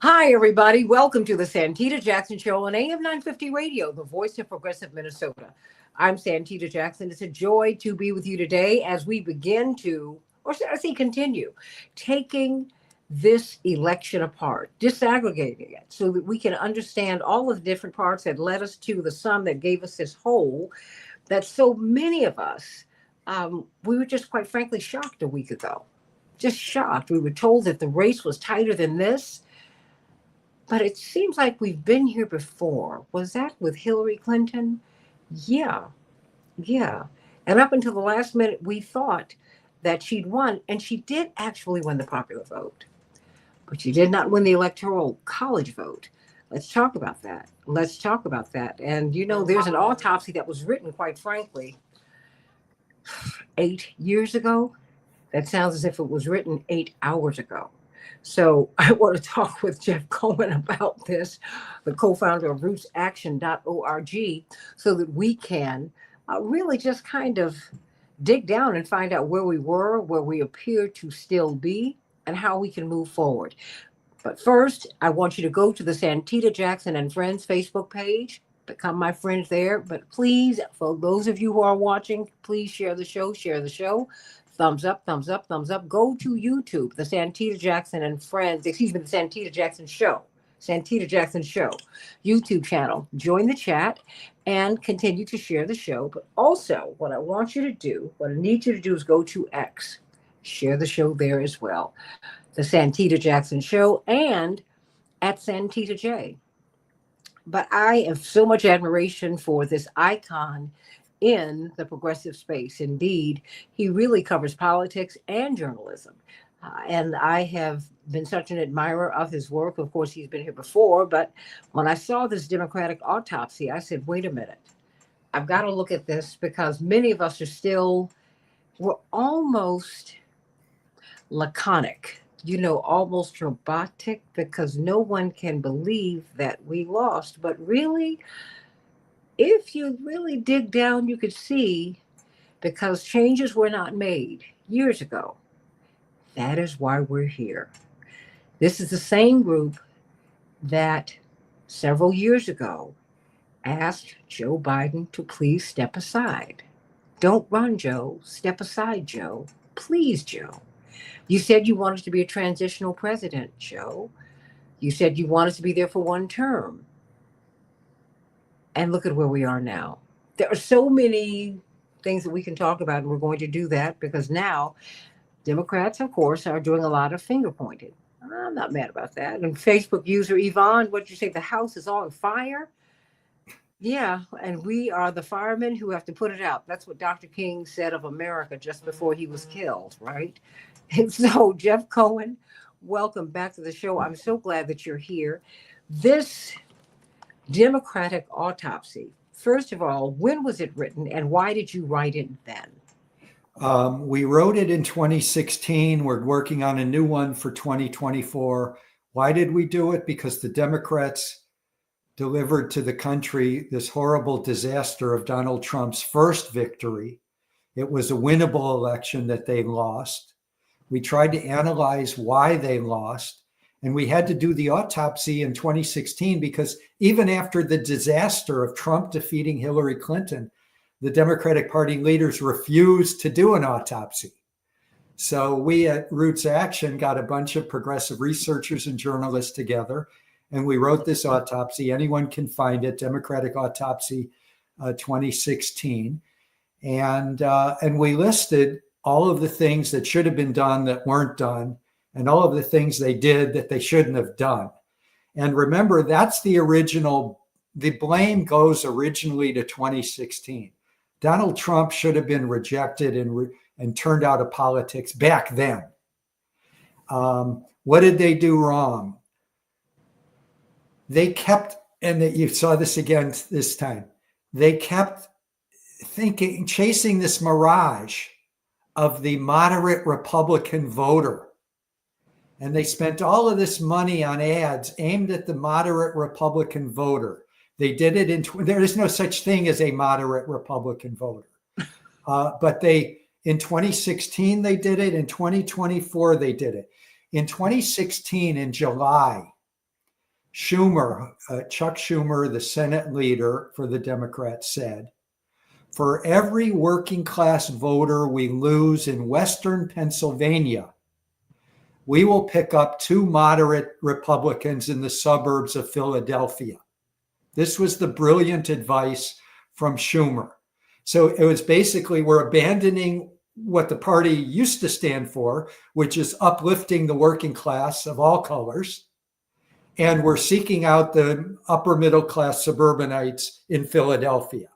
Hi, everybody. Welcome to the Santita Jackson Show on AM 950 Radio, the voice of progressive Minnesota. I'm Santita Jackson. It's a joy to be with you today as we begin to, or should I say continue, taking this election apart, disaggregating it so that we can understand all of the different parts that led us to the sum that gave us this whole that so many of us, we were just quite frankly shocked a week ago. Just shocked. We were told that the race was tighter than this. But it seems like we've been here before. Was that with Hillary Clinton? Yeah, yeah. And up until the last minute, we thought that she'd won, and she did actually win the popular vote. But she did not win the electoral college vote. Let's talk about that. Let's talk about that. And there's an autopsy that was written, quite frankly, 8 years ago. That sounds as if it was written 8 hours ago. So I want to talk with Jeff Cohen about this, the co-founder of rootsaction.org, so that we can really just kind of dig down and find out where we were, where we appear to still be, and how we can move forward. But first, I want you to go to the Santita Jackson and Friends Facebook page, become my friends there. But please, for those of you who are watching, please share the show, Thumbs up, thumbs up, thumbs up. Go to YouTube, the Santita Jackson and Friends, the Santita Jackson Show, YouTube channel. Join the chat and continue to share the show. But also, what I need you to do is go to X. Share the show there as well. The Santita Jackson Show and at Santita J. But I have so much admiration for this icon in the progressive space. Indeed, he really covers politics and journalism. And I have been such an admirer of his work. Of course, he's been here before, but when I saw this Democratic autopsy, I said, wait a minute, I've got to look at this because many of us we're almost laconic, almost robotic, because no one can believe that we lost. But really, if you really dig down, you could see because changes were not made years ago. That is why we're here. This is the same group that several years ago asked Joe Biden to please step aside. Don't run, Joe. Step aside, Joe. Please, Joe. You said you wanted to be a transitional president, Joe. You said you wanted to be there for one term. And look at where we are now. There are so many things that we can talk about, and we're going to do that because now Democrats, of course, are doing a lot of finger pointing. I'm not mad about that. And Facebook user Yvonne, what did you say? The house is on fire? Yeah, and we are the firemen who have to put it out. That's what Dr. King said of America just before he was killed, right? And so, Jeff Cohen, welcome back to the show. I'm so glad that you're here. This Democratic autopsy. First of all, when was it written and why did you write it then? We wrote it in 2016. We're working on a new one for 2024. Why did we do it? Because the Democrats delivered to the country this horrible disaster of Donald Trump's first victory. It was a winnable election that they lost. We tried to analyze why they lost. And we had to do the autopsy in 2016 because even after the disaster of Trump defeating Hillary Clinton, the Democratic Party leaders refused to do an autopsy. So we at Roots Action got a bunch of progressive researchers and journalists together, and we wrote this autopsy. Anyone can find it, Democratic Autopsy 2016. And we listed all of the things that should have been done that weren't done, and all of the things they did that they shouldn't have done. And remember, that's the blame goes originally to 2016. Donald Trump should have been rejected and turned out of politics back then. What did they do wrong? They kept, and you saw this again this time, they kept chasing this mirage of the moderate Republican voter. And they spent all of this money on ads aimed at the moderate Republican voter. They did it there is no such thing as a moderate Republican voter. But in 2016, they did it. In 2024, they did it. In 2016, in July, Schumer, Chuck Schumer, the Senate leader for the Democrats, said, "For every working class voter we lose in Western Pennsylvania, we will pick up 2 moderate Republicans in the suburbs of Philadelphia." This was the brilliant advice from Schumer. So it was basically, we're abandoning what the party used to stand for, which is uplifting the working class of all colors. And we're seeking out the upper middle class suburbanites in Philadelphia.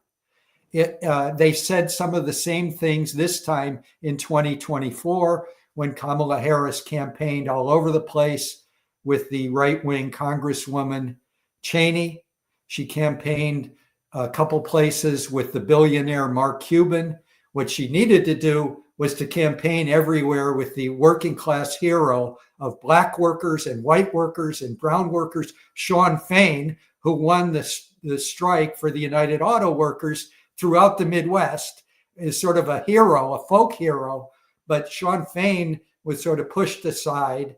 They said some of the same things this time in 2024 when Kamala Harris campaigned all over the place with the right-wing Congresswoman Cheney. She campaigned a couple places with the billionaire Mark Cuban. What she needed to do was to campaign everywhere with the working class hero of Black workers and white workers and brown workers, Sean Fain, who won the strike for the United Auto Workers throughout the Midwest, is sort of a hero, a folk hero. But Sean Fain was sort of pushed aside.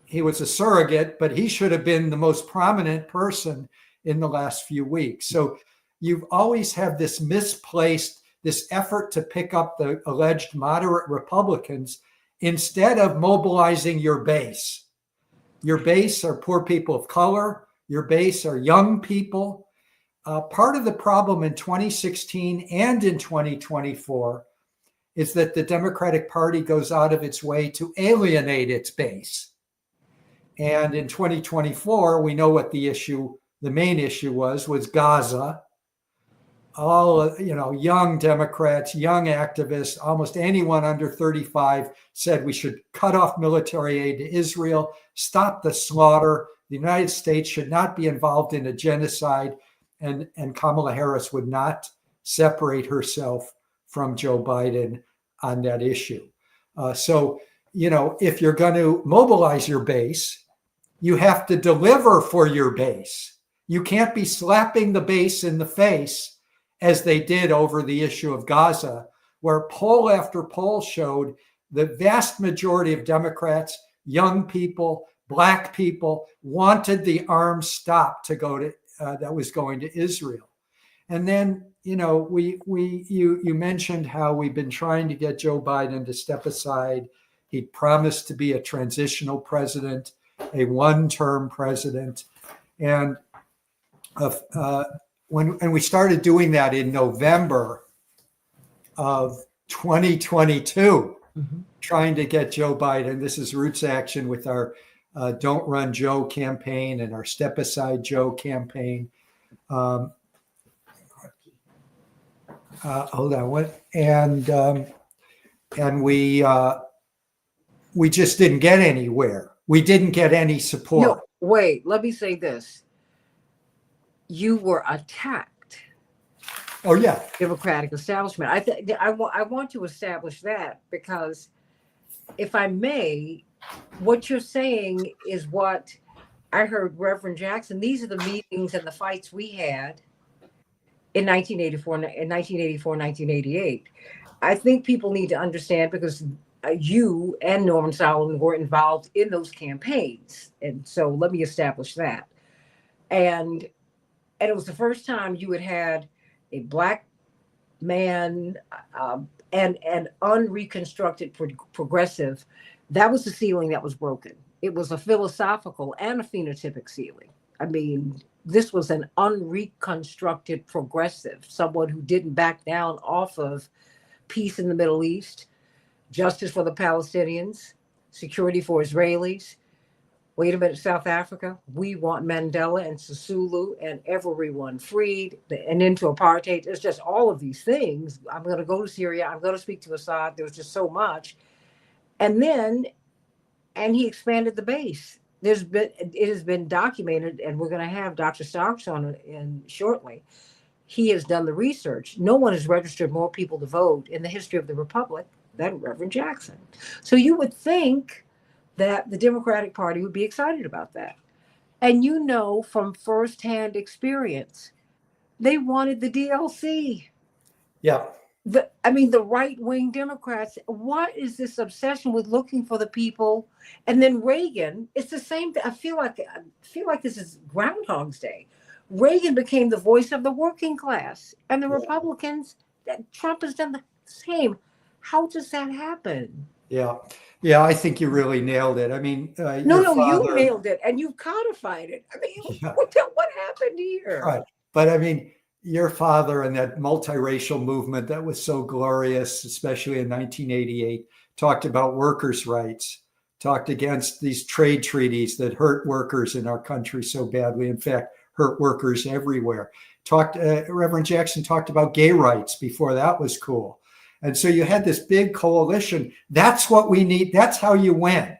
He was a surrogate, but he should have been the most prominent person in the last few weeks. So you've always had this misplaced, this effort to pick up the alleged moderate Republicans instead of mobilizing your base. Your base are poor people of color. Your base are young people. Part of the problem in 2016 and in 2024 is that the Democratic Party goes out of its way to alienate its base. And in 2024, we know what the main issue was Gaza. All, young Democrats, young activists, almost anyone under 35 said we should cut off military aid to Israel, stop the slaughter. The United States should not be involved in a genocide, and Kamala Harris would not separate herself from Joe Biden on that issue. So, if you're going to mobilize your base, you have to deliver for your base. You can't be slapping the base in the face as they did over the issue of Gaza, where poll after poll showed the vast majority of Democrats, young people, Black people, wanted the arms stopped to go to that was going to Israel. And then, you mentioned how we've been trying to get Joe Biden to step aside. He promised to be a transitional president, a one-term president, and when we started doing that in November of 2022, trying to get Joe Biden, this is Roots Action with our Don't Run Joe campaign and our Step Aside Joe campaign. Hold on, what? And we just didn't get anywhere. We didn't get any support. No, wait, let me say this. You were attacked. Oh, yeah. Democratic establishment. I want to establish that because, if I may, what you're saying is what I heard Reverend Jackson. These are the meetings and the fights we had in 1988. I think people need to understand, because you and Norman Solomon were involved in those campaigns. And so let me establish that. And it was the first time you had a Black man and an unreconstructed progressive. That was the ceiling that was broken. It was a philosophical and a phenotypic ceiling. I mean, this was an unreconstructed progressive, someone who didn't back down off of peace in the Middle East, justice for the Palestinians, security for Israelis. Wait a minute, South Africa, we want Mandela and Sisulu and everyone freed, and into apartheid. There's just all of these things. I'm going to go to Syria. I'm going to speak to Assad. There was just so much. And he expanded the base. It has been documented, and we're going to have Dr. Starks on in shortly. He has done the research. No one has registered more people to vote in the history of the Republic than Reverend Jackson. So you would think that the Democratic Party would be excited about that. And from firsthand experience, they wanted the DLC. Yeah. the right-wing Democrats, what is this obsession with looking for the people? And then Reagan, it's the same thing. I feel like this is Groundhog's Day. Reagan became the voice of the working class, and the Yeah. Republicans, Trump has done the same. How does that happen? Yeah. Yeah. I think you really nailed it. I mean, No, your no, you father, nailed it, and you've codified it. I mean, yeah, what happened here? right. But I mean, your father and that multiracial movement that was so glorious, especially in 1988, talked about workers' rights, talked against these trade treaties that hurt workers in our country so badly. In fact, hurt workers everywhere. Reverend Jackson talked about gay rights before that was cool. And so you had this big coalition. That's what we need. That's how you win.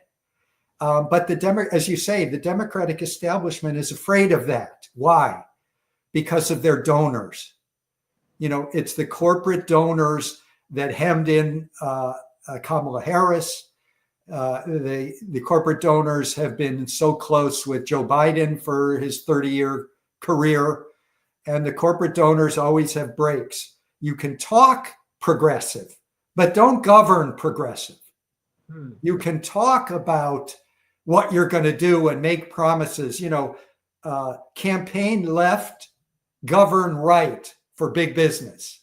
But as you say, the Democratic establishment is afraid of that. Why? Because of their donors. It's the corporate donors that hemmed in Kamala Harris. The corporate donors have been so close with Joe Biden for his 30-year career, and the corporate donors always have breaks. You can talk progressive, but don't govern progressive. You can talk about what you're going to do and make promises, campaign left, govern right for big business.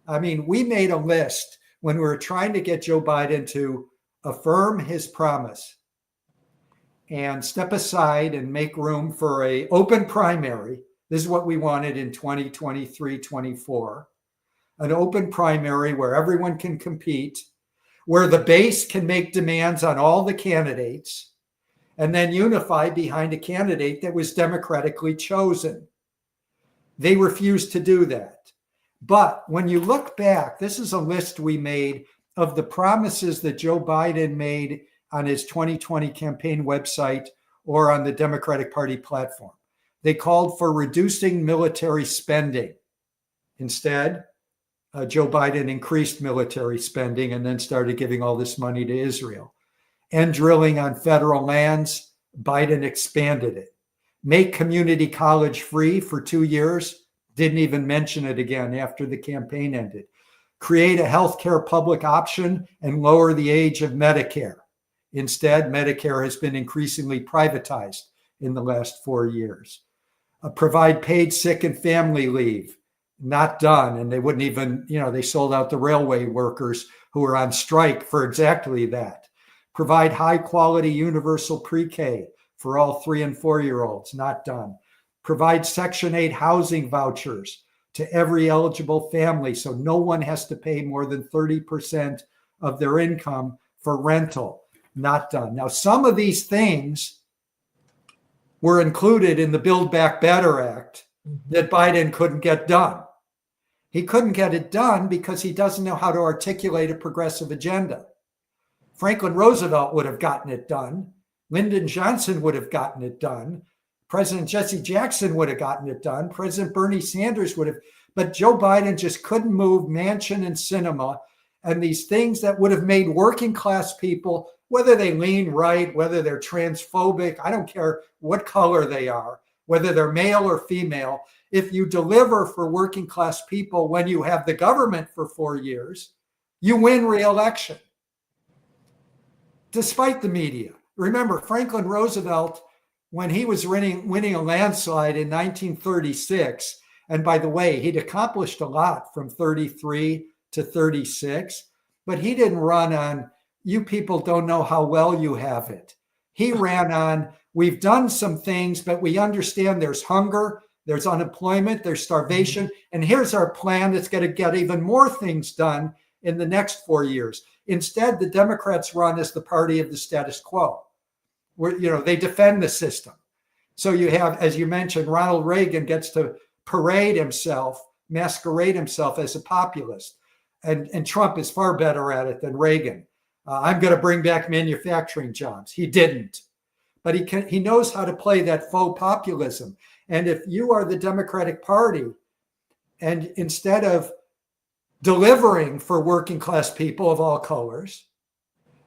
I mean, we made a list when we were trying to get Joe Biden to affirm his promise and step aside and make room for an open primary. This is what we wanted in 2023-24, an open primary where everyone can compete, where the base can make demands on all the candidates, and then unify behind a candidate that was democratically chosen. They refused to do that. But when you look back, this is a list we made of the promises that Joe Biden made on his 2020 campaign website or on the Democratic Party platform. They called for reducing military spending. Instead, Joe Biden increased military spending and then started giving all this money to Israel. End drilling on federal lands, Biden expanded it. Make community college free for 2 years, didn't even mention it again after the campaign ended. Create a healthcare public option and lower the age of Medicare. Instead, Medicare has been increasingly privatized in the last 4 years. Provide paid sick and family leave. Not done. And they wouldn't even, they sold out the railway workers who were on strike for exactly that. Provide high quality universal pre-K for all 3 and 4-year-olds. Not done. Provide Section 8 housing vouchers to every eligible family so no one has to pay more than 30% of their income for rental. Not done. Now, some of these things were included in the Build Back Better Act that Biden couldn't get done. He couldn't get it done because he doesn't know how to articulate a progressive agenda. Franklin Roosevelt would have gotten it done. Lyndon Johnson would have gotten it done. President Jesse Jackson would have gotten it done. President Bernie Sanders would have. But Joe Biden just couldn't move Manchin and Sinema and these things that would have made working class people, whether they lean right, whether they're transphobic, I don't care what color they are, whether they're male or female, if you deliver for working class people when you have the government for 4 years, you win re-election. Despite the media. Remember, Franklin Roosevelt, when he was winning a landslide in 1936, and by the way, he'd accomplished a lot from 33 to 36, but he didn't run on, you people don't know how well you have it. He ran on, we've done some things, but we understand there's hunger, there's unemployment, there's starvation, and here's our plan that's going to get even more things done in the next 4 years. Instead, the Democrats run as the party of the status quo, where they defend the system. So you have, as you mentioned, Ronald Reagan gets to masquerade himself as a populist, and Trump is far better at it than Reagan. I'm going to bring back manufacturing jobs. He didn't, but he knows how to play that faux populism. And if you are the Democratic Party, and instead of delivering for working class people of all colors,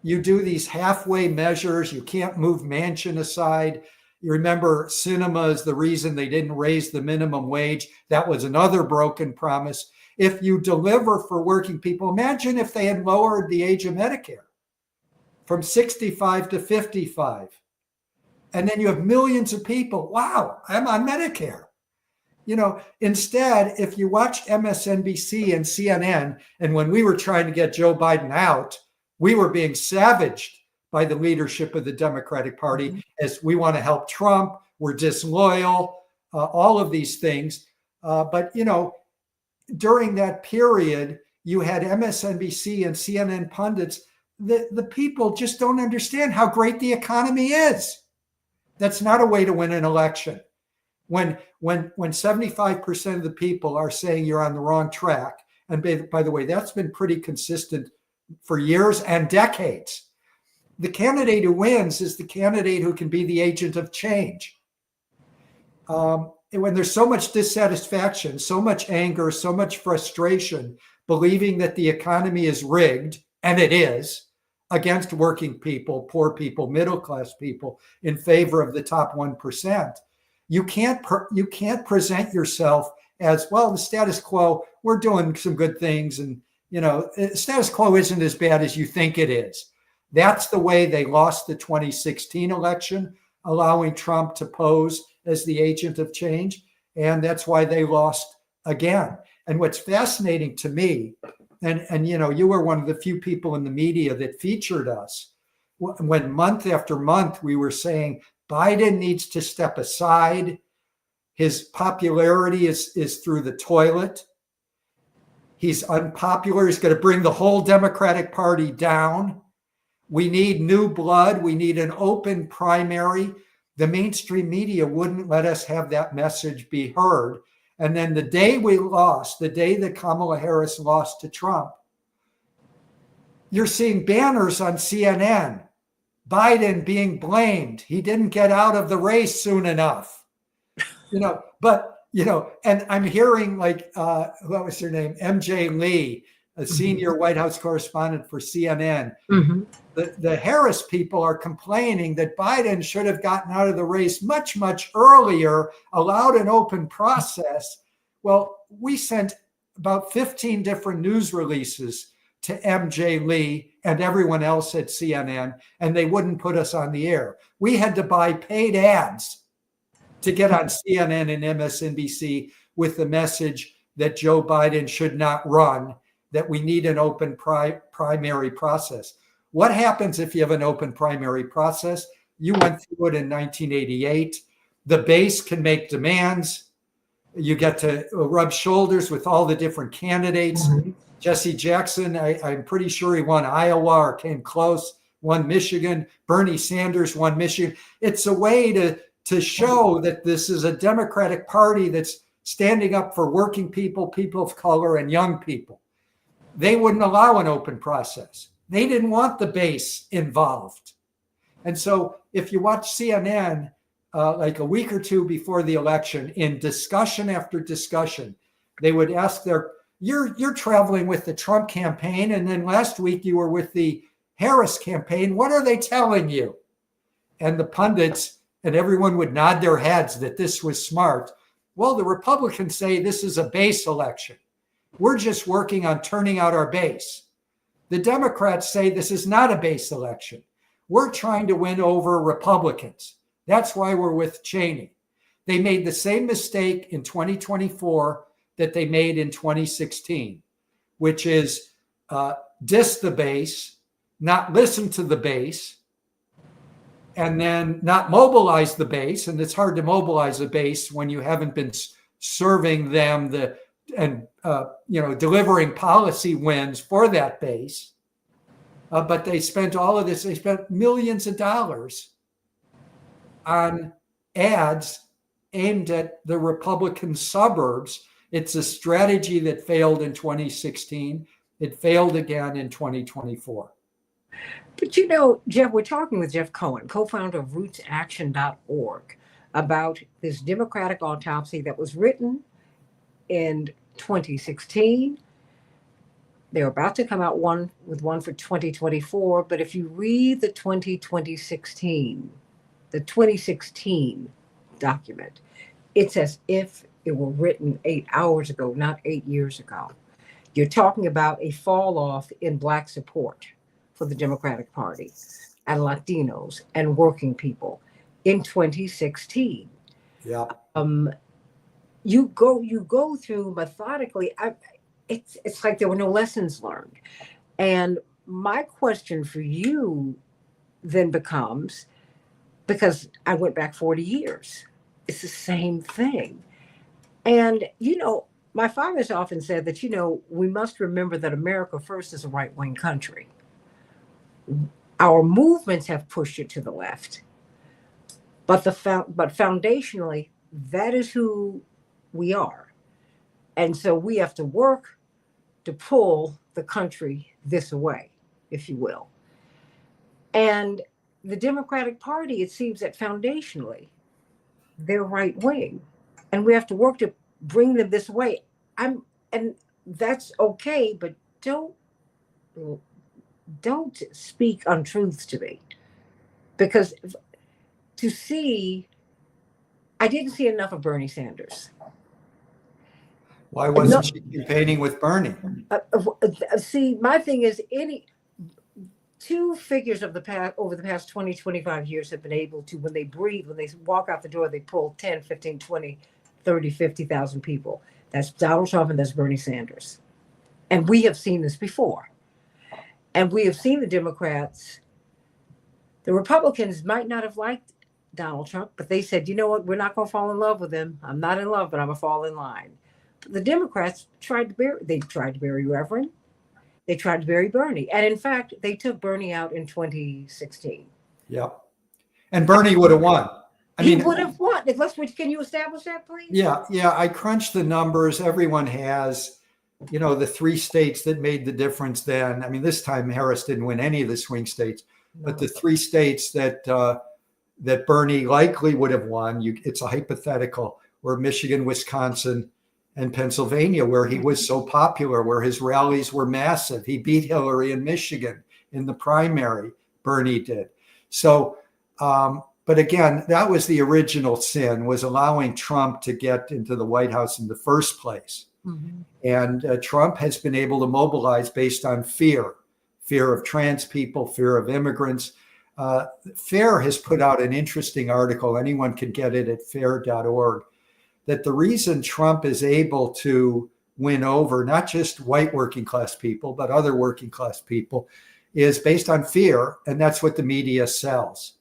you do these halfway measures. You can't move Manchin aside. You remember Sinema is the reason they didn't raise the minimum wage. That was another broken promise. if you deliver for working people, imagine if they had lowered the age of Medicare from 65 to 55. And then you have millions of people. Wow, I'm on Medicare. Instead, if you watch MSNBC and CNN, and when we were trying to get Joe Biden out, we were being savaged by the leadership of the Democratic Party as we want to help Trump, we're disloyal, all of these things. But during that period, you had MSNBC and CNN pundits. The people just don't understand how great the economy is. That's not a way to win an election. When 75% of the people are saying you're on the wrong track, and by the way, that's been pretty consistent for years and decades. The candidate who wins is the candidate who can be the agent of change. When there's so much dissatisfaction, so much anger, so much frustration, believing that the economy is rigged, and it is, against working people, poor people, middle-class people, in favor of the top 1%, you can't present yourself as, well, the status quo, we're doing some good things, and status quo isn't as bad as you think it is. That's the way they lost the 2016 election, allowing Trump to pose as the agent of change, and that's why they lost again. And what's fascinating to me, and you were one of the few people in the media that featured us, when month after month we were saying Biden needs to step aside, his popularity is through the toilet, he's unpopular, he's going to bring the whole Democratic Party down, we need new blood, we need an open primary. The mainstream media wouldn't let us have that message be heard. And then the day that Kamala Harris lost to Trump, you're seeing banners on CNN, Biden being blamed. He didn't get out of the race soon enough. And I'm hearing what was her name? MJ Lee, a senior White House correspondent for CNN. Mm-hmm. The Harris people are complaining that Biden should have gotten out of the race much, much earlier, allowed an open process. Well, we sent about 15 different news releases to MJ Lee and everyone else at CNN, and they wouldn't put us on the air. We had to buy paid ads to get on CNN and MSNBC with the message that Joe Biden should not run, that we need an open primary process. What happens if you have an open primary process? You went through it in 1988. The base can make demands. You get to rub shoulders with all the different candidates. Mm-hmm. Jesse Jackson, I'm pretty sure he won Iowa or came close, won Michigan. Bernie Sanders won Michigan. It's a way to show that this is a Democratic Party that's standing up for working people, people of color, and young people. They wouldn't allow an open process. They didn't want the base involved. And so if you watch CNN, like a week or two before the election, in discussion after discussion, they would ask you're traveling with the Trump campaign, and then last week you were with the Harris campaign. What are they telling you? And the pundits and everyone would nod their heads that this was smart. Well, the Republicans say this is a base election. We're just working on turning out our base. The Democrats say this is not a base election. We're trying to win over Republicans. That's why we're with Cheney. They made the same mistake in 2024 that they made in 2016, which is diss the base, not listen to the base, and then not mobilize the base. And it's hard to mobilize a base when you haven't been serving them delivering policy wins for that base. But they spent all of this, they spent millions of dollars on ads aimed at the Republican suburbs. It's a strategy that failed in 2016. It failed again in 2024. But Jeff, we're talking with Jeff Cohen, co-founder of rootsaction.org, about this Democratic autopsy that was written in 2016. They're about to come out with one for 2024. But if you read the 2016 document, it's as if it were written 8 hours ago, not 8 years ago. You're talking about a fall off in Black support for the Democratic Party and Latinos and working people in 2016. Yeah. You go through methodically. It's like there were no lessons learned. And my question for you then becomes, because I went back 40 years, it's the same thing. And, my father's often said that, we must remember that America first is a right wing country. Our movements have pushed it to the left, but but foundationally, that is who we are. And so we have to work to pull the country this way, if you will. And the Democratic Party, it seems that foundationally, they're right wing. And we have to work to bring them this way. And that's okay, but don't speak untruths to me. Because I didn't see enough of Bernie Sanders. Why wasn't she campaigning with Bernie? See, my thing is, any two figures of the past over the past 20, 25 years have been able to, when they breathe, when they walk out the door, they pull 10, 15, 20, 30, 50,000 people. That's Donald Trump and that's Bernie Sanders. And we have seen this before. And we have seen the Democrats, the Republicans might not have liked Donald Trump, but they said, you know what, we're not going to fall in love with him. I'm not in love, but I'm going to fall in line. But the Democrats tried to bury Reverend. They tried to bury Bernie. And in fact, they took Bernie out in 2016. Yeah. And Bernie would have won. He would have won. Can you establish that, please? Yeah. I crunched the numbers. Everyone has, the 3 states that made the difference then. I mean, this time Harris didn't win any of the swing states, but the 3 states that Bernie likely would have won, it's a hypothetical, were Michigan, Wisconsin, and Pennsylvania, where he was so popular, where his rallies were massive. He beat Hillary in Michigan in the primary, Bernie did. So, but again, that was the original sin, was allowing Trump to get into the White House in the first place. Mm-hmm. And Trump has been able to mobilize based on fear of trans people, fear of immigrants. FAIR has put out an interesting article. Anyone can get it at fair.org. That the reason Trump is able to win over not just white working class people, but other working class people is based on fear. And that's what the media sells.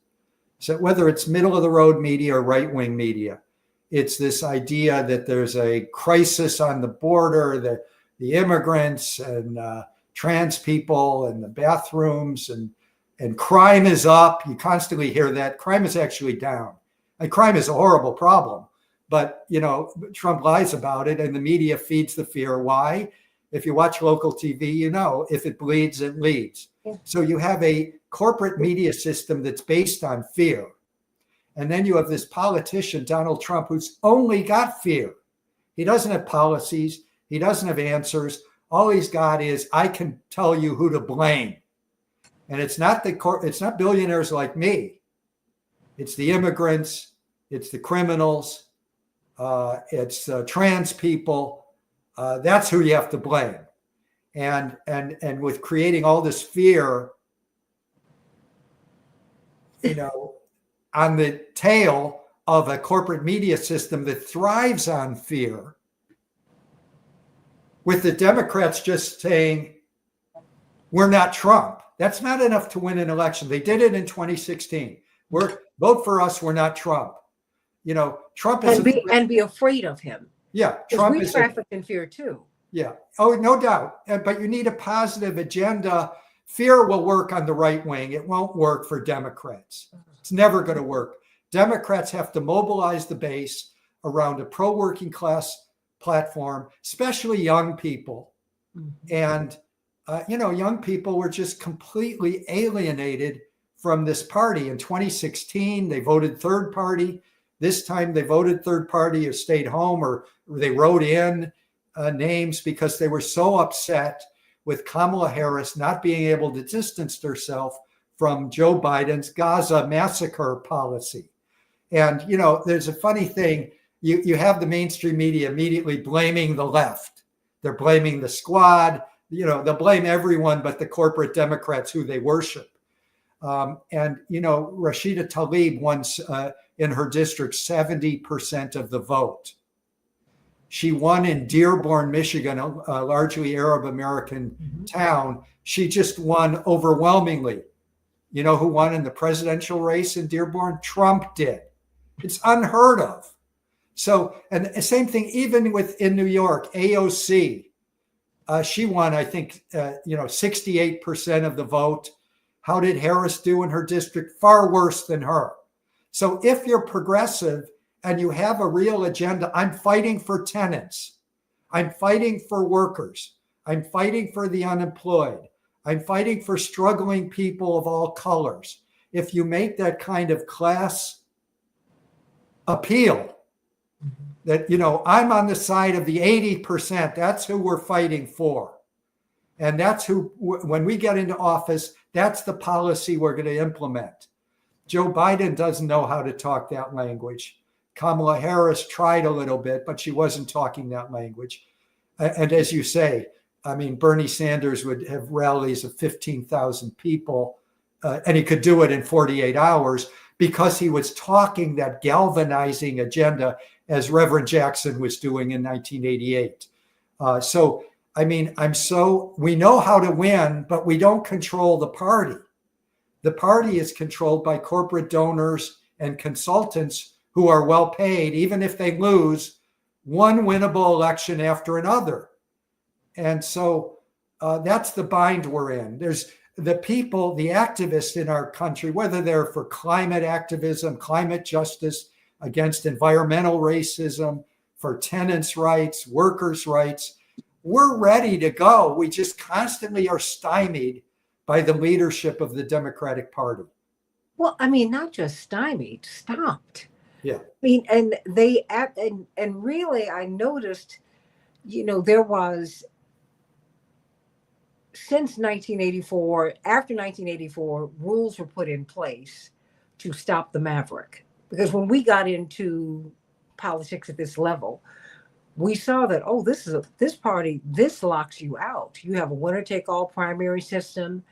So whether it's middle of the road media or right wing media, it's this idea that there's a crisis on the border, that the immigrants and trans people and the bathrooms and crime is up. You constantly hear that. Crime is actually down. And crime is a horrible problem. But, Trump lies about it and the media feeds the fear. Why? If you watch local TV, if it bleeds, it leads. Yeah. So you have a corporate media system that's based on fear. And then you have this politician, Donald Trump, who's only got fear. He doesn't have policies. He doesn't have answers. All he's got is, I can tell you who to blame. And it's not billionaires like me. It's the immigrants. It's the criminals. It's trans people. That's who you have to blame. And with creating all this fear, on the tail of a corporate media system that thrives on fear, with the Democrats just saying, we're not Trump. That's not enough to win an election. They did it in 2016. Vote for us. We're not Trump. Trump is and be afraid of him. Yeah, Trump is trafficked in fear too. Yeah. Oh, no doubt. But you need a positive agenda. Fear will work on the right wing. It won't work for Democrats. It's never going to work. Democrats have to mobilize the base around a pro-working class platform, especially young people. Mm-hmm. And young people were just completely alienated from this party. In 2016, they voted third party. This time they voted third party or stayed home, or they wrote in names because they were so upset with Kamala Harris not being able to distance herself from Joe Biden's Gaza massacre policy. And, there's a funny thing. You have the mainstream media immediately blaming the left, They're blaming the squad. They'll blame everyone but the corporate Democrats who they worship. And Rashida Tlaib won in her district 70% of the vote. She won in Dearborn, Michigan, a largely Arab American town. She just won overwhelmingly. You know who won in the presidential race in Dearborn? Trump did. It's unheard of. So, and the same thing even in New York, AOC, she won, I think, 68% of the vote. How did Harris do in her district? Far worse than her. So if you're progressive and you have a real agenda, I'm fighting for tenants. I'm fighting for workers. I'm fighting for the unemployed. I'm fighting for struggling people of all colors. If you make that kind of class appeal, that, I'm on the side of the 80%, that's who we're fighting for. And that's who, when we get into office, that's the policy we're going to implement. Joe Biden doesn't know how to talk that language. Kamala Harris tried a little bit, but she wasn't talking that language. And as you say, I mean, Bernie Sanders would have rallies of 15,000 people, and he could do it in 48 hours because he was talking that galvanizing agenda as Reverend Jackson was doing in 1988. So, I mean, we know how to win, but we don't control the party. The party is controlled by corporate donors and consultants who are well paid, even if they lose one winnable election after another. And so that's the bind we're in. There's the people, the activists in our country, whether they're for climate activism, climate justice, against environmental racism, for tenants' rights, workers' rights, we're ready to go. We just constantly are stymied by the leadership of the Democratic Party. Well, I mean, not just stymied, stopped. Yeah. I mean, and and really, I noticed, there was, since 1984, after 1984, rules were put in place to stop the maverick. Because when we got into politics at this level, we saw that, this party, this locks you out. You have a winner-take-all primary system.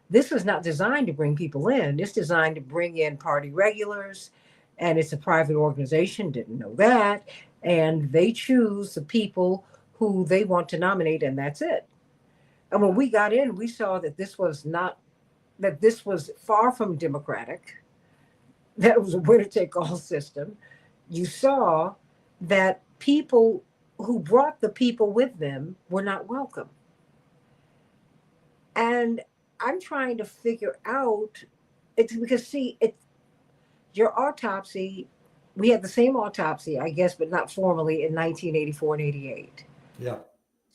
This is not designed to bring people in. It's designed to bring in party regulars, and it's a private organization, didn't know that. And they choose the people who they want to nominate, and that's it. And when we got in, we saw that this was far from democratic. That it was a winner-take-all system. You saw that people who brought the people with them were not welcome. And I'm trying to figure out, it's because, your autopsy, we had the same autopsy, I guess, but not formally, in 1984 and 88. Yeah.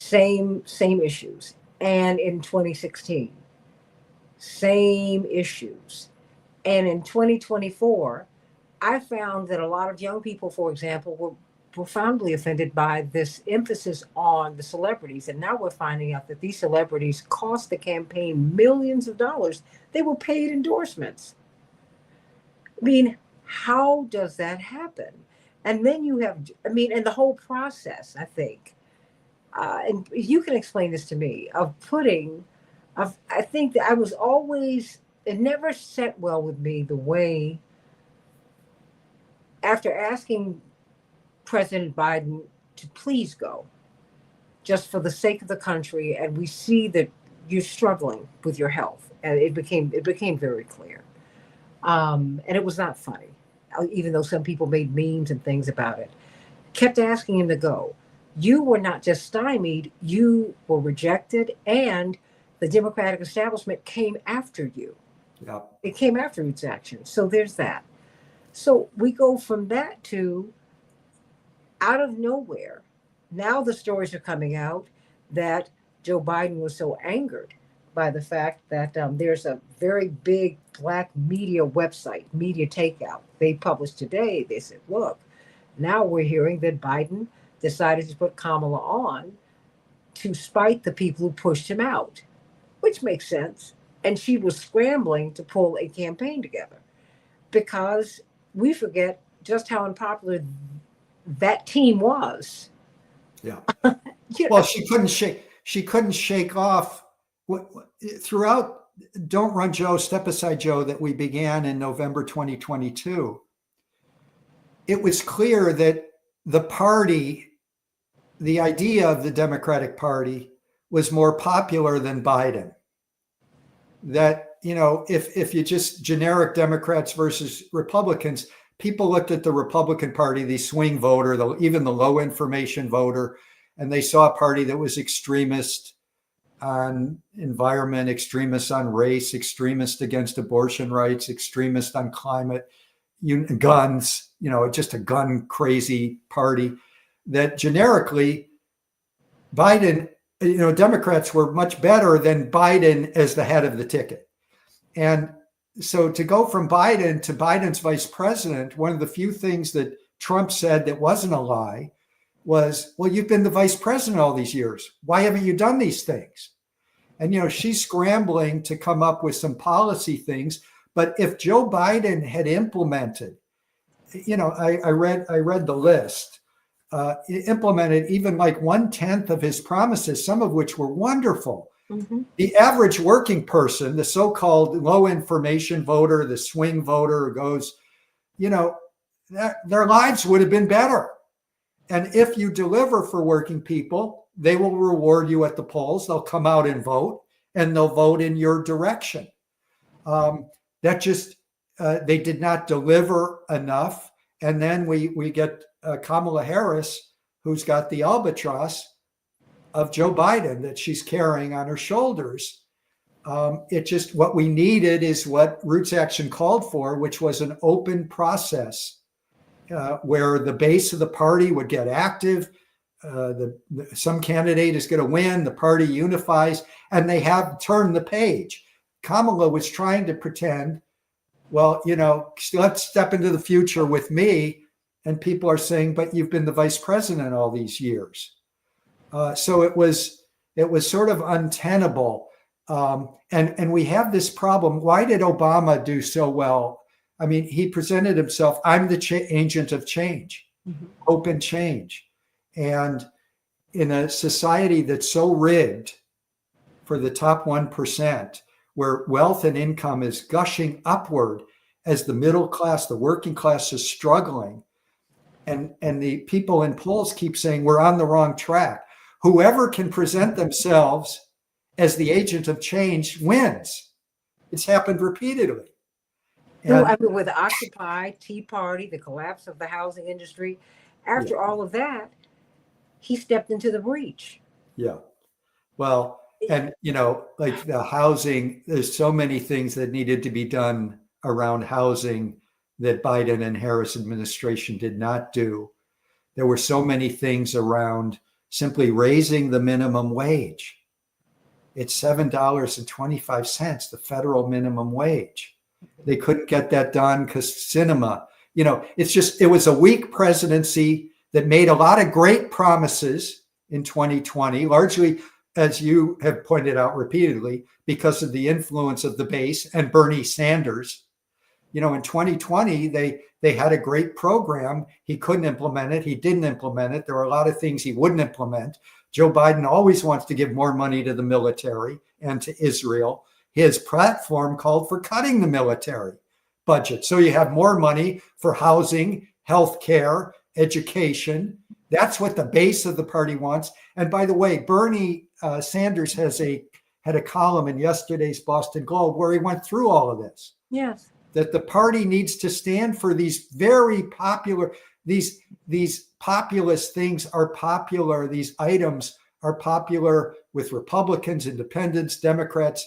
Same issues. And in 2016, same issues. And in 2024, I found that a lot of young people, for example, were profoundly offended by this emphasis on the celebrities. And now we're finding out that these celebrities cost the campaign millions of dollars. They were paid endorsements. I mean, how does that happen? And then you have, and the whole process, I think, and you can explain this to me, I think that I was always, it never set well with me the way, after asking President Biden to please go, just for the sake of the country, and we see that you're struggling with your health, and it became very clear, and it was not funny, even though some people made memes and things about it. Kept asking him to go. You were not just stymied, you were rejected, and the Democratic establishment came after you. Yeah. It came after its actions. So there's that. So we go from that to, out of nowhere, now the stories are coming out that Joe Biden was so angered by the fact that there's a very big black media website, Media Takeout. They published today, they said, look, now we're hearing that Biden decided to put Kamala on to spite the people who pushed him out, which makes sense. And she was scrambling to pull a campaign together because we forget just how unpopular that team was. Yeah. You Well, know, she couldn't shake off throughout Don't Run Joe, Step Aside Joe that we began in November 2022. It was clear that the party, the idea of the Democratic Party, was more popular than Biden. That, if you just generic Democrats versus Republicans, people looked at the Republican Party, the swing voter, even the low information voter, and they saw a party that was extremist on environment, extremist on race, extremist against abortion rights, extremist on climate, guns, just a gun crazy party. That generically, Biden, Democrats were much better than Biden as the head of the ticket. And so to go from Biden to Biden's vice president, one of the few things that Trump said that wasn't a lie was, well, you've been the vice president all these years. Why haven't you done these things? And, she's scrambling to come up with some policy things. But if Joe Biden had implemented, I read the list, implemented even like 1/10 of his promises, some of which were wonderful. Mm-hmm. The average working person, the so-called low information voter, the swing voter who goes, their lives would have been better. And if you deliver for working people, they will reward you at the polls. They'll come out and vote, and they'll vote in your direction. They did not deliver enough. And then we get Kamala Harris, who's got the albatross of Joe Biden that she's carrying on her shoulders. What we needed is what Roots Action called for, which was an open process where the base of the party would get active. Some candidate is going to win, the party unifies, and they have turned the page. Kamala was trying to pretend, well, let's step into the future with me. And people are saying, but you've been the vice president all these years. So it was sort of untenable. And we have this problem. Why did Obama do so well? I mean, he presented himself, I'm the agent of change, mm-hmm. Open change. And in a society that's so rigged for the top 1%, where wealth and income is gushing upward as the middle class, the working class is struggling, and the people in polls keep saying we're on the wrong track. Whoever can present themselves as the agent of change wins. It's happened repeatedly. No, I mean, with Occupy, Tea Party, the collapse of the housing industry, after all of that, he stepped into the breach. Yeah. Well, and, like the housing, there's so many things that needed to be done around housing that Biden and Harris administration did not do. There were so many things around simply raising the minimum wage. It's $7.25, the federal minimum wage. They couldn't get that done because Sinema, it was a weak presidency that made a lot of great promises in 2020, largely, as you have pointed out repeatedly, because of the influence of the base and Bernie Sanders. In 2020, they had a great program. He couldn't implement it. He didn't implement it. There were a lot of things he wouldn't implement. Joe Biden always wants to give more money to the military and to Israel. His platform called for cutting the military budget. So you have more money for housing, healthcare, education. That's what the base of the party wants. And by the way, Bernie Sanders had a column in yesterday's Boston Globe where he went through all of this. Yes. That the party needs to stand for these very popular, these populist things are popular. These items are popular with Republicans, independents, Democrats.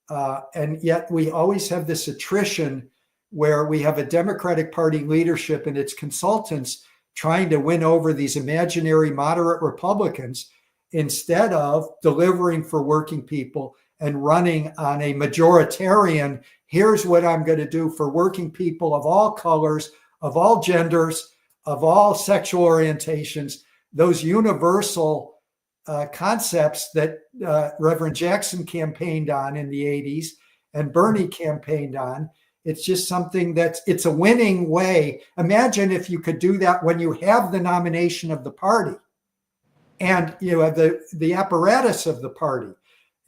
And yet we always have this attrition where we have a Democratic Party leadership and its consultants trying to win over these imaginary moderate Republicans instead of delivering for working people and running on a majoritarian, here's what I'm going to do for working people of all colors, of all genders, of all sexual orientations, those universal concepts that Reverend Jackson campaigned on in the 80s and Bernie campaigned on. It's just something it's a winning way. Imagine if you could do that when you have the nomination of the party And you have the apparatus of the party.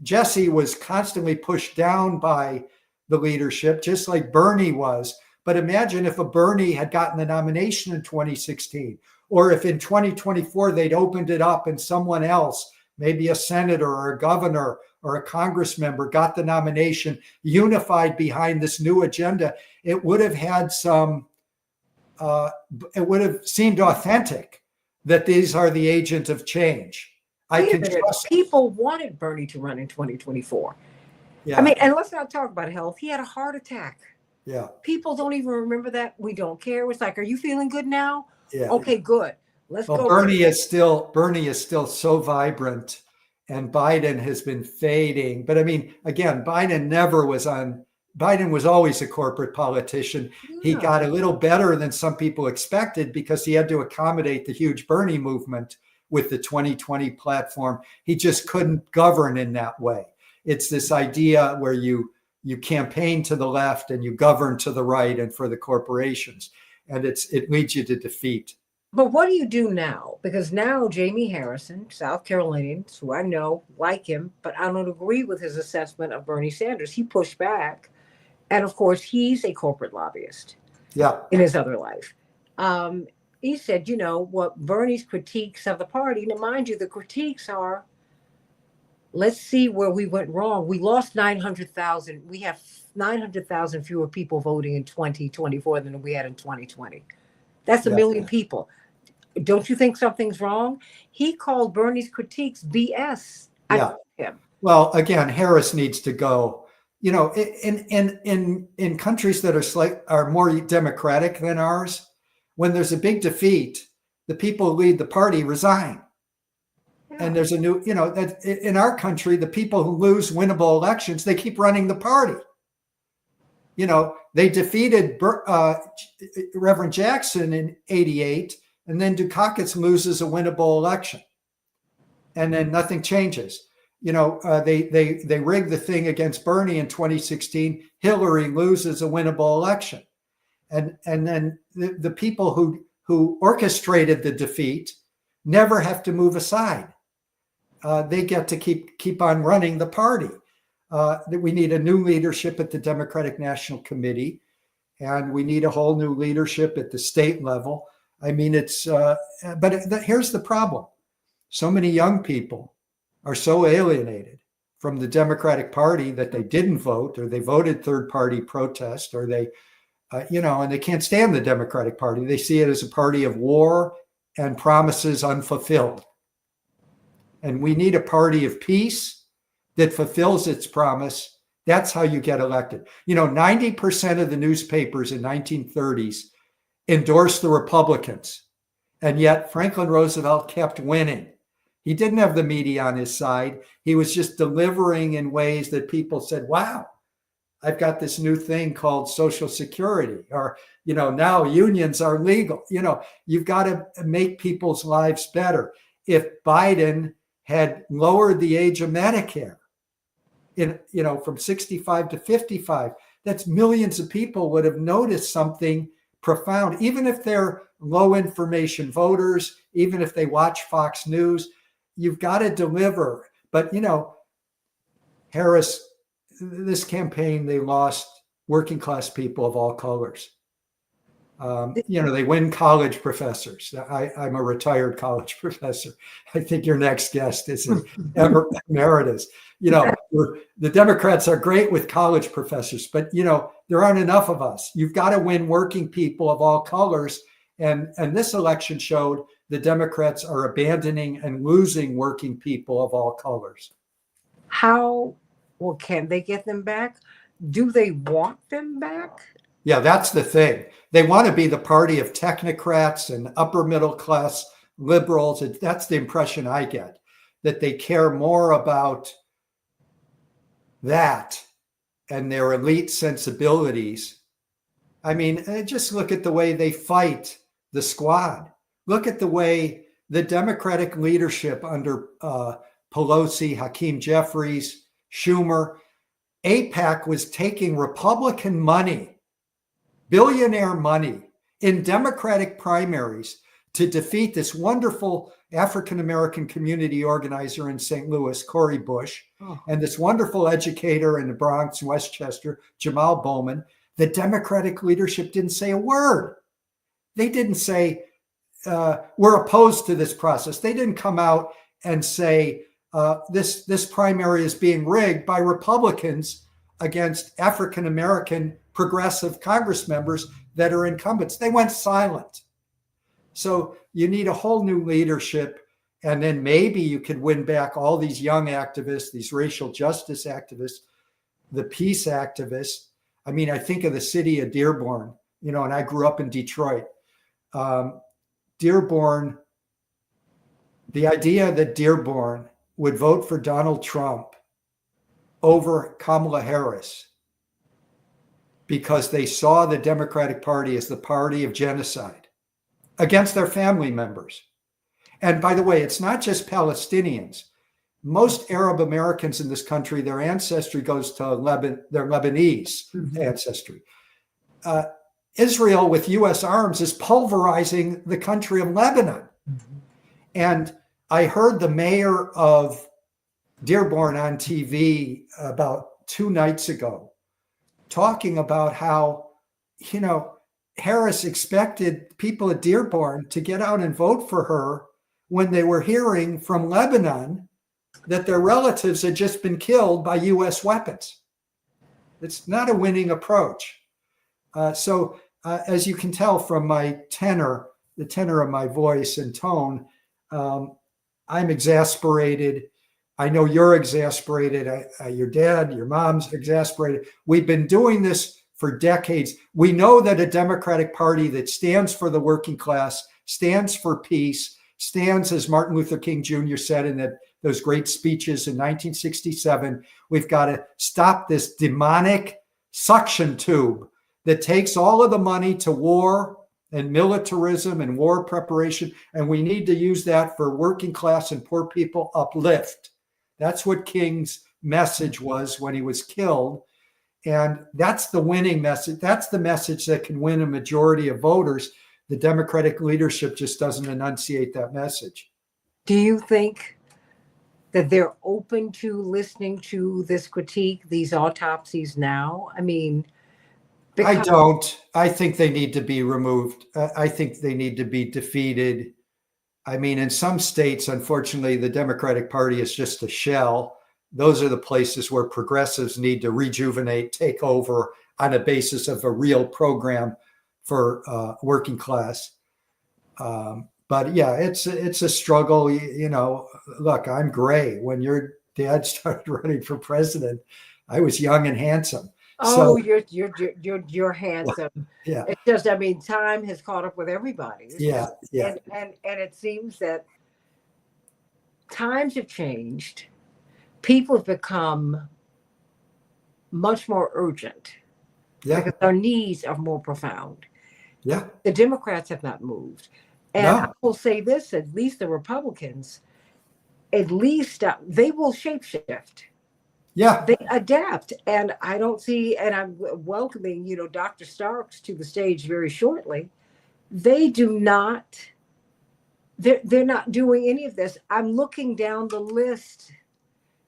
Jesse was constantly pushed down by the leadership, just like Bernie was. But imagine if a Bernie had gotten the nomination in 2016, or if in 2024 they'd opened it up and someone else, maybe a senator or a governor or a congress member, got the nomination, unified behind this new agenda. It would have had some, it would have seemed authentic that these are the agent of change. I can trust. People wanted Bernie to run in 2024. Yeah. I mean, and let's not talk about health. He had a heart attack. Yeah. People don't even remember that. We don't care. It's like, are you feeling good now? Yeah. Okay, good. Let's go. Bernie is still so vibrant, and Biden has been fading. But I mean, again, Biden was always a corporate politician. Yeah. He got a little better than some people expected because he had to accommodate the huge Bernie movement with the 2020 platform. He just couldn't govern in that way. It's this idea where you campaign to the left and you govern to the right and for the corporations. And it leads you to defeat. But what do you do now? Because now Jamie Harrison, South Carolinians, who I know like him, but I don't agree with his assessment of Bernie Sanders. He pushed back. And of course, he's a corporate lobbyist. Yeah. In his other life. He said, you know, what Bernie's critiques of the party, now mind you, the critiques are, let's see where we went wrong. We lost 900,000. We have 900,000 fewer people voting in 2024 than we had in 2020. That's a million people. Don't you think something's wrong? He called Bernie's critiques BS. Yeah. Him. Well, again, Harris needs to go. You know, in countries that are more democratic than ours, when there's a big defeat, the people who lead the party resign. Yeah. And there's a new, you know, that in our country, the people who lose winnable elections, they keep running the party. You know, they defeated Reverend Jackson in '88, and then Dukakis loses a winnable election, and then nothing changes. You know, they rigged the thing against Bernie in 2016. Hillary loses a winnable election, and then the people who orchestrated the defeat never have to move aside. They get to keep on running the party. That we need a new leadership at the Democratic National Committee, and we need a whole new leadership at the state level. I mean, but here's the problem. So many young people are so alienated from the Democratic Party that they didn't vote, or they voted third party protest, or they, and they can't stand the Democratic Party. They see it as a party of war and promises unfulfilled. And we need a party of peace that fulfills its promise. That's how you get elected. You know, 90% of the newspapers in 1930s endorsed the Republicans, and yet Franklin Roosevelt kept winning. He didn't have the media on his side. He was just delivering in ways that people said, wow, I've got this new thing called Social Security, or, you know, now unions are legal. You know, you've got to make people's lives better. If Biden had lowered the age of Medicare, from 65 to 55, that's millions of people would have noticed something profound, even if they're low information voters, even if they watch Fox News. You've got to deliver. But, you know, Harris, this campaign, they lost working class people of all colors. They win college professors. I'm a retired college professor. I think your next guest is an emeritus. You know, the Democrats are great with college professors, but, you know, there aren't enough of us. You've got to win working people of all colors. And this election showed the Democrats are abandoning and losing working people of all colors. Can they get them back? Do they want them back? Yeah, that's the thing. They want to be the party of technocrats and upper middle class liberals. That's the impression I get, that they care more about that and their elite sensibilities. I mean, just look at the way they fight the squad. Look at the way the Democratic leadership under Pelosi, Hakeem Jeffries, Schumer, AIPAC was taking Republican money, billionaire money, in Democratic primaries to defeat this wonderful African-American community organizer in St. Louis, Cori Bush, and this wonderful educator in the Bronx, Westchester, Jamal Bowman. The Democratic leadership didn't say a word. They didn't say, we're opposed to this process. They didn't come out and say, this primary is being rigged by Republicans against African-American progressive Congress members that are incumbents. They went silent. So you need a whole new leadership. And then maybe you could win back all these young activists, these racial justice activists, the peace activists. I mean, I think of the city of Dearborn, and I grew up in Detroit. Dearborn, the idea that Dearborn would vote for Donald Trump over Kamala Harris because they saw the Democratic Party as the party of genocide against their family members. And by the way, it's not just Palestinians. Most Arab Americans in this country, their ancestry goes to their Lebanese ancestry. Israel with US arms is pulverizing the country of Lebanon. And I heard the mayor of Dearborn on TV about 2 nights ago talking about how, Harris expected people at Dearborn to get out and vote for her when they were hearing from Lebanon that their relatives had just been killed by US weapons. It's not a winning approach. So as you can tell from my tenor, the tenor of my voice and tone, I'm exasperated. I know you're exasperated. Your dad, your mom's exasperated. We've been doing this for decades. We know that a Democratic Party that stands for the working class, stands for peace, stands, as Martin Luther King Jr. said in those great speeches in 1967, we've got to stop this demonic suction tube that takes all of the money to war and militarism and war preparation, and we need to use that for working class and poor people uplift. That's what King's message was when he was killed. And that's the winning message. That's the message that can win a majority of voters. The Democratic leadership just doesn't enunciate that message. Do you think that they're open to listening to this critique, these autopsies now? I mean, I don't. I think they need to be removed. I think they need to be defeated. I mean, in some states, unfortunately, the Democratic Party is just a shell. Those are the places where progressives need to rejuvenate, take over on a basis of a real program for working class. But yeah, it's a struggle. Look, I'm gray. When your dad started running for president, I was young and handsome. Oh, so, you're handsome. Yeah. It's just, I mean, time has caught up with everybody. Yeah. And it seems that times have changed. People have become much more urgent. Yeah. Because our needs are more profound. Yeah. The Democrats have not moved. And No. I will say this, at least the Republicans, at least they will shapeshift. Yeah. They adapt. And I don't see, and I'm welcoming, Dr. Starks to the stage very shortly. They do not, they're not doing any of this. I'm looking down the list.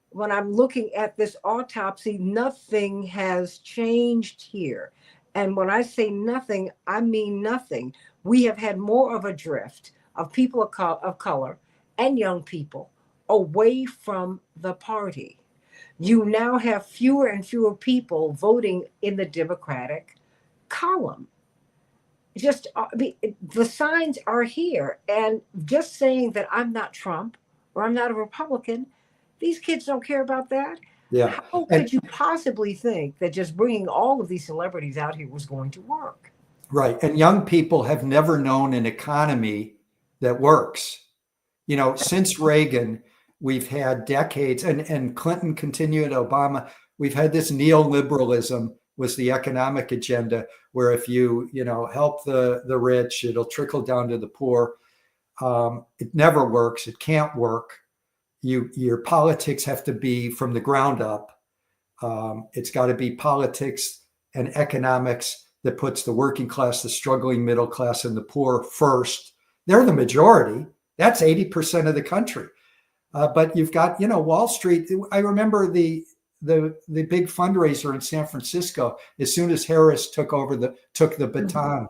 When I'm looking at this autopsy, nothing has changed here. And when I say nothing, I mean nothing. We have had more of a drift of people of color and young people away from the party. You now have fewer and fewer people voting in the Democratic column. The signs are here. And just saying that I'm not Trump or I'm not a Republican, these kids don't care about that. Yeah. How could you possibly think that just bringing all of these celebrities out here was going to work? Right. And young people have never known an economy that works. Since Reagan, we've had decades, and Clinton continued, Obama, we've had this neoliberalism was the economic agenda, where if you help the rich, it'll trickle down to the poor. It never works. It can't work. Your politics have to be from the ground up. It's got to be politics and economics that puts the working class, the struggling middle class, and the poor first, They're the majority. That's 80% of the country. But you've got, Wall Street. I remember the big fundraiser in San Francisco. As soon as Harris took the baton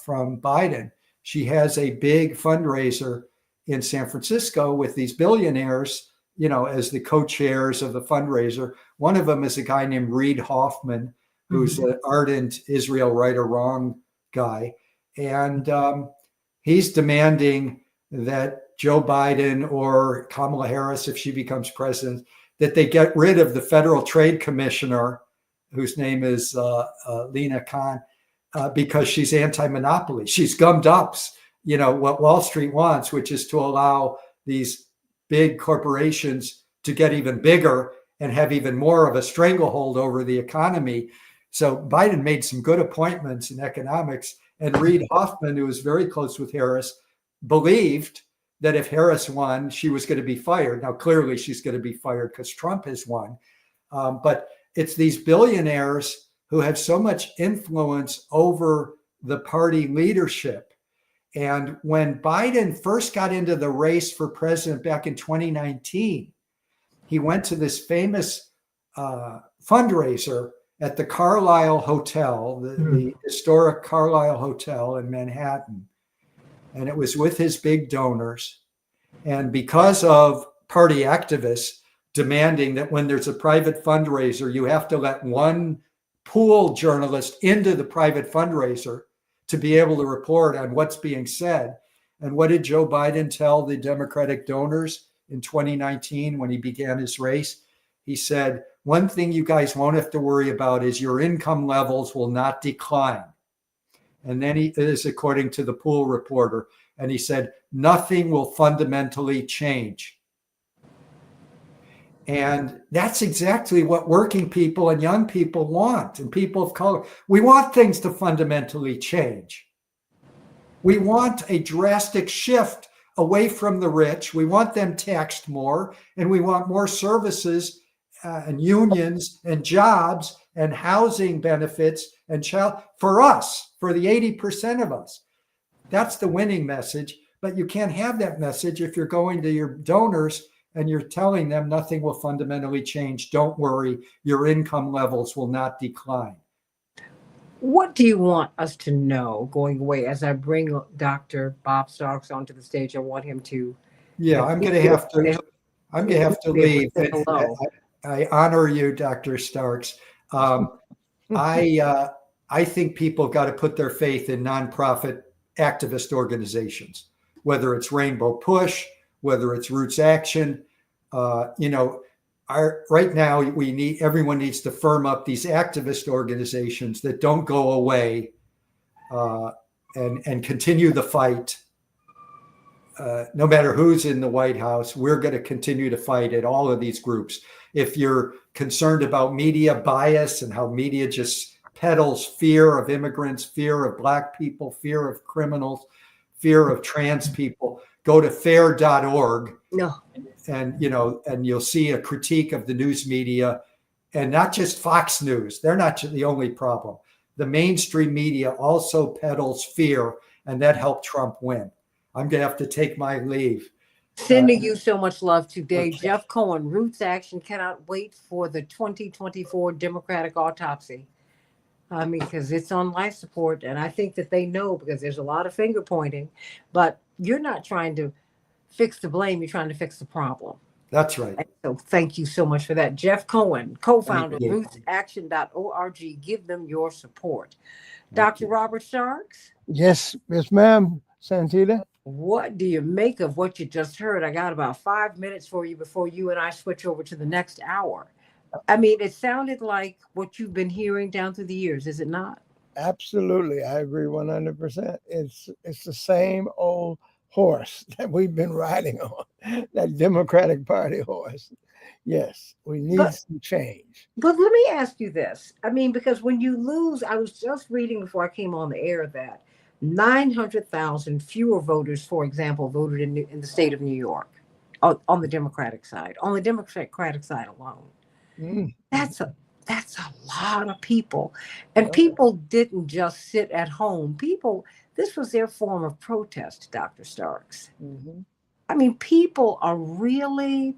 from Biden, she has a big fundraiser in San Francisco with these billionaires, as the co-chairs of the fundraiser. One of them is a guy named Reid Hoffman, who's an ardent Israel right or wrong guy. And he's demanding that Joe Biden or Kamala Harris, if she becomes president, that they get rid of the Federal Trade Commissioner, whose name is Lena Khan, because she's anti-monopoly. She's gummed up, what Wall Street wants, which is to allow these big corporations to get even bigger and have even more of a stranglehold over the economy. So Biden made some good appointments in economics, and Reid Hoffman, who was very close with Harris, believed that if Harris won, she was going to be fired. Now, clearly she's going to be fired because Trump has won. But it's these billionaires who have so much influence over the party leadership. And when Biden first got into the race for president back in 2019, he went to this famous fundraiser at the Carlisle Hotel, the historic Carlisle Hotel in Manhattan. And it was with his big donors. And because of party activists demanding that when there's a private fundraiser, you have to let one pool journalist into the private fundraiser to be able to report on what's being said. And what did Joe Biden tell the Democratic donors in 2019 when he began his race? He said, one thing you guys won't have to worry about is your income levels will not decline. And then he is, according to the pool reporter, and he said, nothing will fundamentally change. And that's exactly what working people and young people want, and people of color. We want things to fundamentally change. We want a drastic shift away from the rich. We want them taxed more, and we want more services and unions and jobs and housing benefits and for us, for the 80% of us. That's the winning message. But you can't have that message if you're going to your donors and you're telling them nothing will fundamentally change. Don't worry, your income levels will not decline. What do you want us to know going away? As I bring Dr. Bob Starks onto the stage, I want him to. Yeah, I'm going to have to leave. I honor you, Dr. Starks. I think people got to put their faith in nonprofit activist organizations, whether it's Rainbow Push, whether it's Roots Action. Right now everyone needs to firm up these activist organizations that don't go away and continue the fight. No matter who's in the White House, we're going to continue to fight at all of these groups. If you're concerned about media bias and how media just peddles fear of immigrants, fear of Black people, fear of criminals, fear of trans people, go to fair.org. No. And you'll see a critique of the news media, and not just Fox News. They're not the only problem. The mainstream media also peddles fear, and that helped Trump win. I'm going to have to take my leave. Sending you so much love today. Okay. Jeff Cohen, Roots Action, cannot wait for the 2024 Democratic autopsy. I mean, because it's on life support, and I think that they know, because there's a lot of finger pointing, but you're not trying to fix the blame, you're trying to fix the problem. That's right. And so thank you so much for that. Jeff Cohen, co-founder of rootsaction.org. Give them your support. Dr. Robert Starks? Yes, ma'am, Santita. What do you make of what you just heard? I got about 5 minutes for you before you and I switch over to the next hour. I mean, it sounded like what you've been hearing down through the years, is it not? Absolutely. I agree 100%. It's the same old horse that we've been riding on, that Democratic Party horse. Yes, we need some change. But let me ask you this. I mean, because when you lose, I was just reading before I came on the air that 900,000 fewer voters, for example, voted in the state of New York on the Democratic side, alone. That's That's a lot of people. And Yep. people didn't just sit at home. This was their form of protest, Dr. Starks. Mhm. I mean, people are really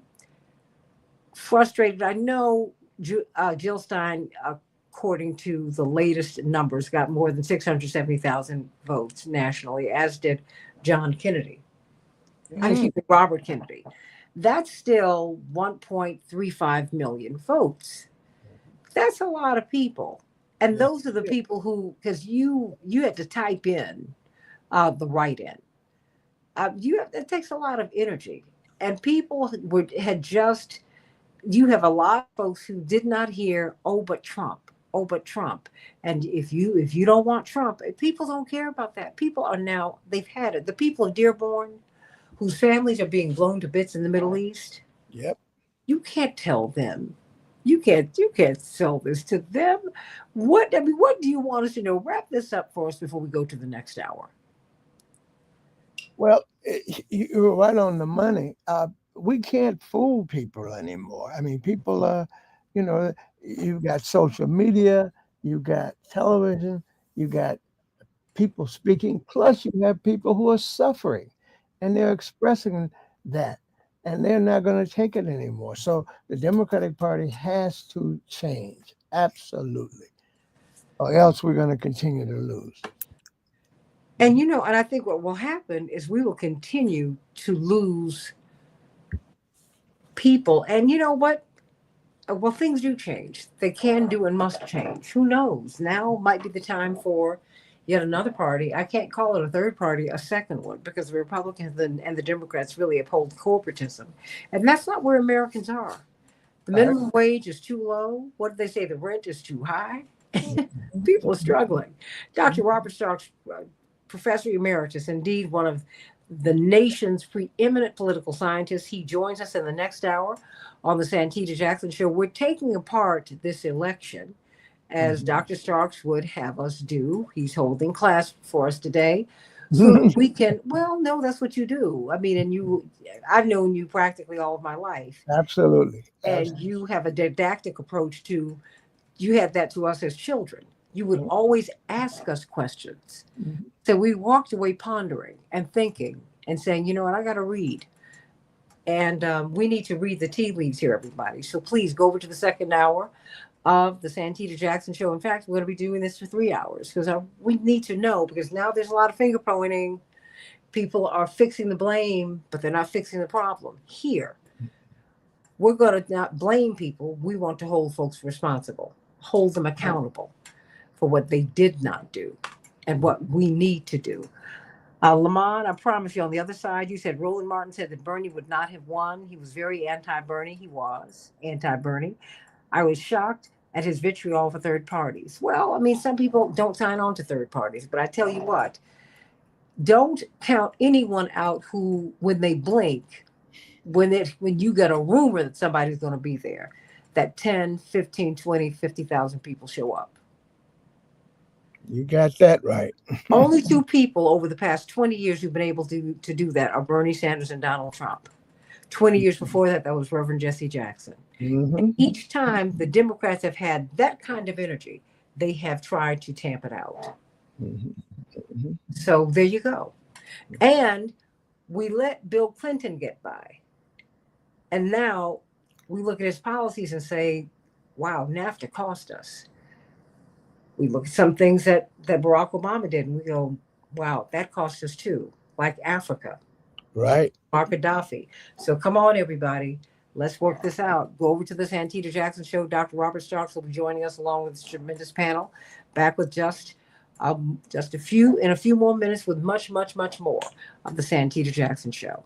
frustrated. I know Jill Stein, according to the latest numbers, got more than 670,000 votes nationally, as did John Kennedy. Excuse me, Robert Kennedy. That's still 1.35 million votes. That's a lot of people. And Yes. those are the people who, because you had to type in the write-in. It takes a lot of energy. And people had just, you have a lot of folks who did not hear, oh, but Trump, oh, but Trump. And if you don't want Trump, people don't care about that. People are now, they've had it. The people of Dearborn, whose families are being blown to bits in the Middle East, Yep. you can't tell them. You can't sell this to them. What do you want us to know? Wrap this up for us before we go to the next hour. Well, you're right on the money. We can't fool people anymore. I mean, people are, you know, you got social media, you got television, you got people speaking, plus you have people who are suffering and they're expressing that and they're not going to take it anymore. So the Democratic Party has to change, absolutely, or else we're going to continue to lose. And and I think what will happen is we will continue to lose people. And you know what? Well, things do change. They can do and must change. Who knows? Now might be the time for yet another party. I can't call it a third party, a second one, because the Republicans and the Democrats really uphold corporatism. And that's not where Americans are. The minimum wage is too low. What did they say? The rent is too high. People are struggling. Dr. Robert Starks, Professor Emeritus, indeed one of the nation's preeminent political scientists. He joins us in the next hour on the Santita Jackson Show. We're taking apart this election as Dr. Starks would have us do. He's holding class for us today. So that we can, well, no, that's what you do. I mean, I've known you practically all of my life. Absolutely. And you have a didactic approach you had that to us as children. You would always ask us questions. So we walked away pondering and thinking and saying, you know what, I got to read. And we need to read the tea leaves here, everybody. So please go over to the second hour of the Santita Jackson Show. In fact, we're going to be doing this for 3 hours because we need to know, because now there's a lot of finger pointing. People are fixing the blame, but they're not fixing the problem. Here, we're going to not blame people. We want to hold folks responsible, hold them accountable for what they did not do and what we need to do. Lamont, I promise you, on the other side, you said Roland Martin said that Bernie would not have won. He was very anti-Bernie. He was anti-Bernie. I was shocked at his vitriol for third parties. Well, I mean, some people don't sign on to third parties, but I tell you what, don't count anyone out who, when they blink, when you get a rumor that somebody's going to be there, that 10, 15, 20, 50,000 people show up. You got that right. Only two people over the past 20 years who've been able to do that are Bernie Sanders and Donald Trump. 20 years before that was Reverend Jesse Jackson. Each time the Democrats have had that kind of energy, they have tried to tamp it out. So there you go. And we let Bill Clinton get by. And now we look at his policies and say, wow, NAFTA cost us. We look at some things that Barack Obama did and we go, wow, that cost us too, like Africa. Right. Mark Gaddafi. So come on, everybody. Let's work this out. Go over to the Santita Jackson Show. Dr. Robert Starks will be joining us along with this tremendous panel. Back with just a few more minutes with much, much, much more of the Santita Jackson Show.